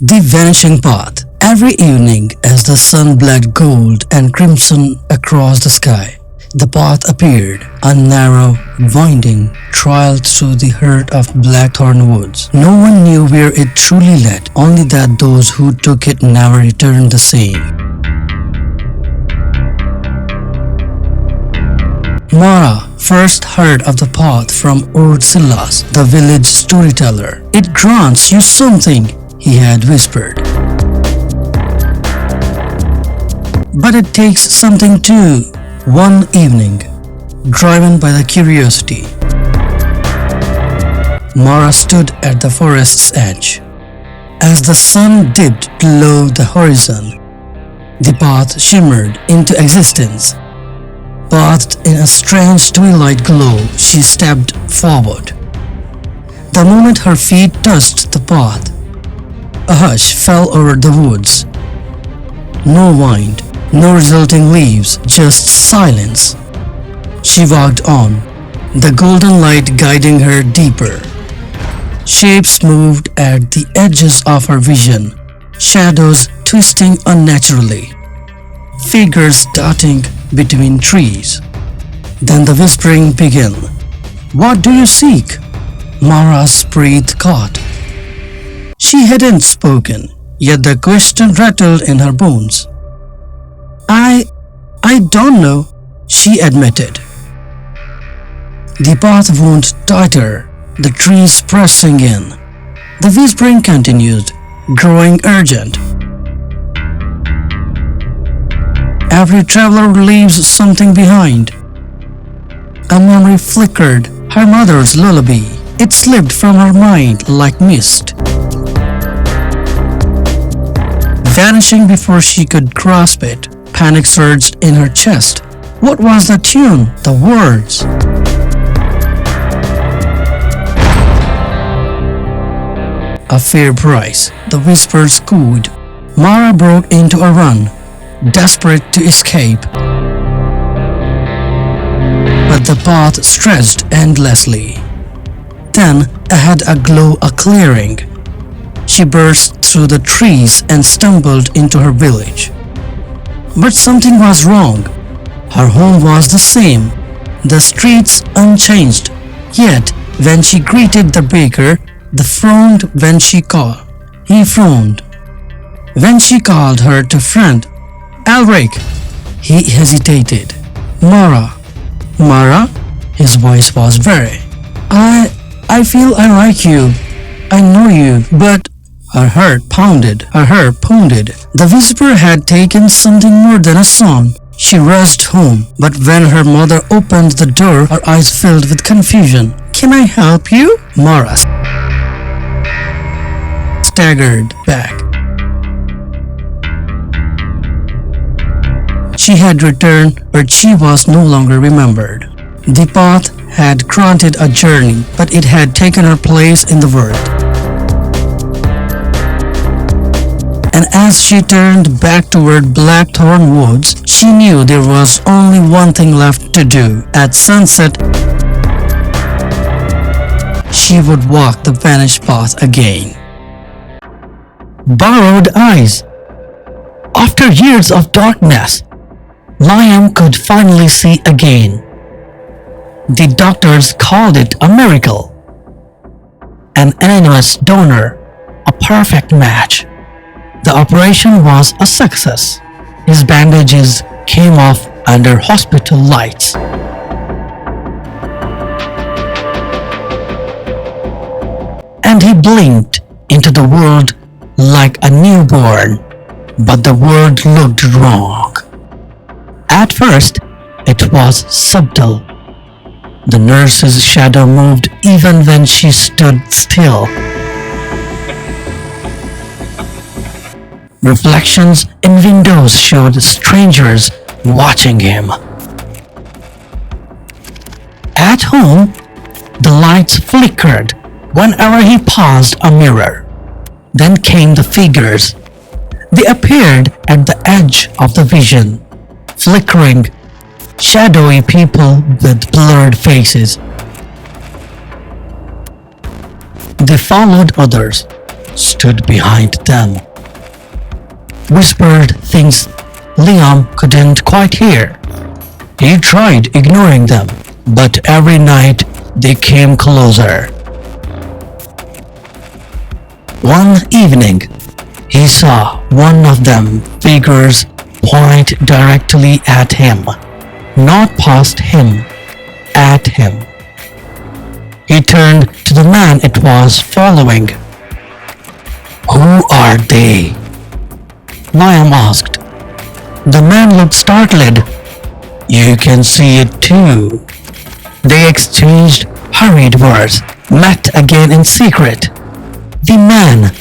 The Vanishing Path. Every evening, as the sun bled gold and crimson across the sky, the path appeared, a narrow, winding trail through the heart of blackthorn woods. No one knew where it truly led, only that those who took it never returned the same. Mara first heard of the path from old Silas, the village storyteller. "It grants you something," he had whispered. "But it takes something too." One evening, driven by the curiosity, Mara stood at the forest's edge. As the sun dipped below the horizon, the path shimmered into existence. Bathed in a strange twilight glow, she stepped forward. The moment her feet touched the path, a hush fell over the woods. No wind, no resulting leaves, just silence. She walked on, the golden light guiding her deeper. Shapes moved at the edges of her vision, shadows twisting unnaturally, figures darting between trees. Then the whispering began. "What do you seek?" Mara's breath caught. She hadn't spoken, yet the question rattled in her bones. I don't know," she admitted. The path wound tighter, the trees pressing in. The whispering continued, growing urgent. Every traveler leaves something behind. A memory flickered, her mother's lullaby. It slipped from her mind like mist, vanishing before she could grasp it. Panic surged in her chest. What was the tune, the words? A fair price, the whispers cooed. Mara broke into a run, desperate to escape. But the path stretched endlessly. Then, ahead a glow, a clearing. She burst through the trees and stumbled into her village. But something was wrong. Her home was the same, the streets unchanged. Yet, when she greeted the baker, he frowned. When she called her to friend, "Alric," he hesitated. Mara? His voice was very. I feel I like you. I know you, but..." Her heart pounded. The whisper had taken something more than a song. She rushed home, but when her mother opened the door, her eyes filled with confusion. "Can I help you?" Mara staggered back. She had returned, but she was no longer remembered. The path had granted a journey, but it had taken her place in the world. And as she turned back toward Blackthorn Woods, she knew there was only one thing left to do. At sunset, she would walk the vanished path again. Borrowed eyes. After years of darkness, Liam could finally see again. The doctors called it a miracle. An anonymous donor, a perfect match. The operation was a success. His bandages came off under hospital lights. And he blinked into the world like a newborn, but the world looked wrong. At first, it was subtle. The nurse's shadow moved even when she stood still. Reflections in windows showed strangers watching him. At home, the lights flickered whenever he passed a mirror. Then came the figures. They appeared at the edge of the vision, flickering, shadowy people with blurred faces. They followed others, stood behind them. Whispered things Liam couldn't quite hear. He tried ignoring them, but every night they came closer. One evening, he saw one of them figures point directly at him, not past him, at him. He turned to the man it was following. "Who are they?" Liam asked. The man looked startled. "You can see it too." They exchanged hurried words, met again in secret. The man,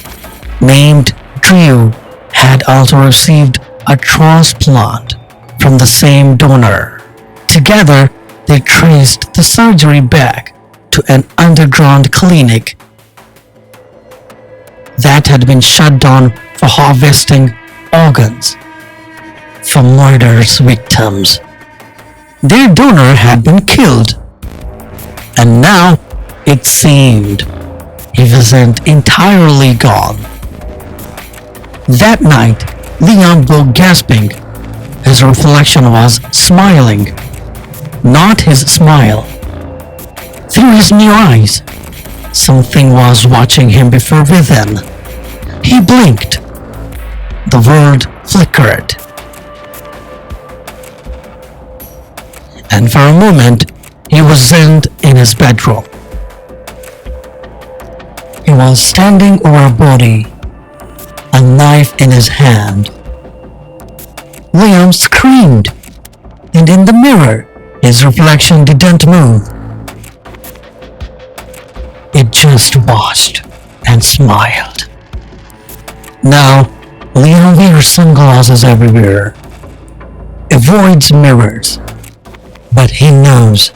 named Drew, had also received a transplant from the same donor. Together, they traced the surgery back to an underground clinic that had been shut down for harvesting organs for murderous victims. Their donor had been killed, and now it seemed he wasn't entirely gone. That night, Liam woke gasping. His reflection was smiling, not his smile. Through his new eyes, something was watching him before within. He blinked. The world flickered. And for a moment, he wasn't in his bedroom. He was standing over a body, a knife in his hand. Liam screamed, and in the mirror, his reflection didn't move. It just watched and smiled. Now, Liam wears sunglasses everywhere, avoids mirrors, but he knows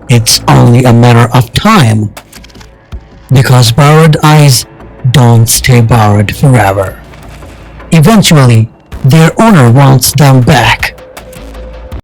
it's only a matter of time, because borrowed eyes don't stay borrowed forever. Eventually, their owner wants them back.